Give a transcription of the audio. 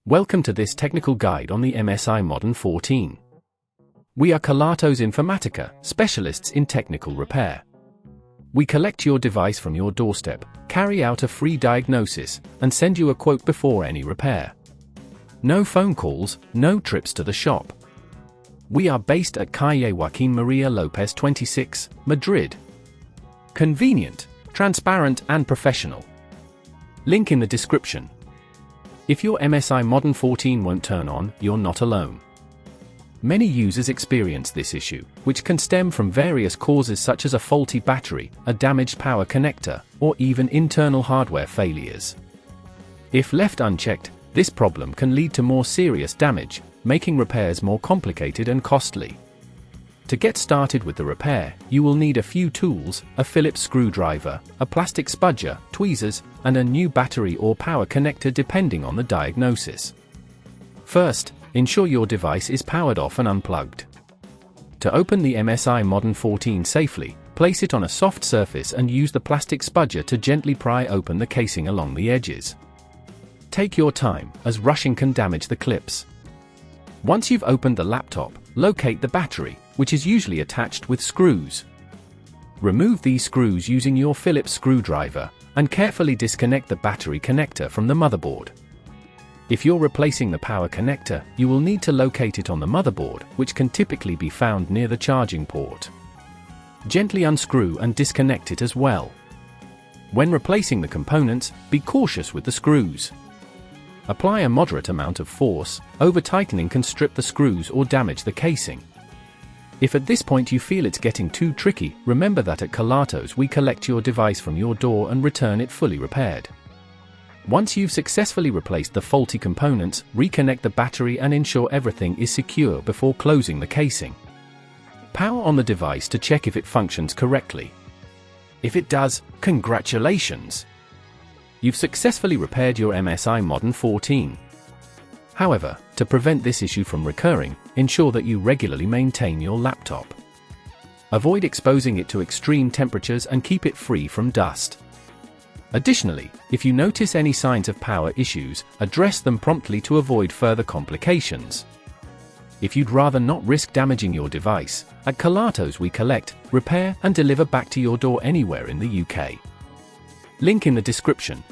Welcome to this technical guide on the MSI Modern 14. We are Kelatos Informatica, specialists in technical repair. We collect your device from your doorstep, carry out a free diagnosis, and send you a quote before any repair. No phone calls, no trips to the shop. We are based at Calle Joaquín María López 26, Madrid. Convenient, transparent and professional. Link in the description. If your MSI Modern 14 won't turn on, you're not alone. Many users experience this issue, which can stem from various causes such as a faulty battery, a damaged power connector, or even internal hardware failures. If left unchecked, this problem can lead to more serious damage, making repairs more complicated and costly. To get started with the repair, you will need a few tools, a Phillips screwdriver, a plastic spudger, tweezers, and a new battery or power connector depending on the diagnosis. First, ensure your device is powered off and unplugged. To open the MSI Modern 14 safely, place it on a soft surface and use the plastic spudger to gently pry open the casing along the edges. Take your time, as rushing can damage the clips. Once you've opened the laptop, locate the battery, which is usually attached with screws. Remove these screws using your Phillips screwdriver, and carefully disconnect the battery connector from the motherboard. If you're replacing the power connector, you will need to locate it on the motherboard, which can typically be found near the charging port. Gently unscrew and disconnect it as well. When replacing the components, be cautious with the screws. Apply a moderate amount of force. Over-tightening can strip the screws or damage the casing. If at this point you feel it's getting too tricky, remember that at Kelatos we collect your device from your door and return it fully repaired. Once you've successfully replaced the faulty components, reconnect the battery and ensure everything is secure before closing the casing. Power on the device to check if it functions correctly. If it does, congratulations! You've successfully repaired your MSI Modern 14. However, to prevent this issue from recurring, ensure that you regularly maintain your laptop. Avoid exposing it to extreme temperatures and keep it free from dust. Additionally, if you notice any signs of power issues, address them promptly to avoid further complications. If you'd rather not risk damaging your device, at Kelatos we collect, repair and deliver back to your door anywhere in the UK. Link in the description.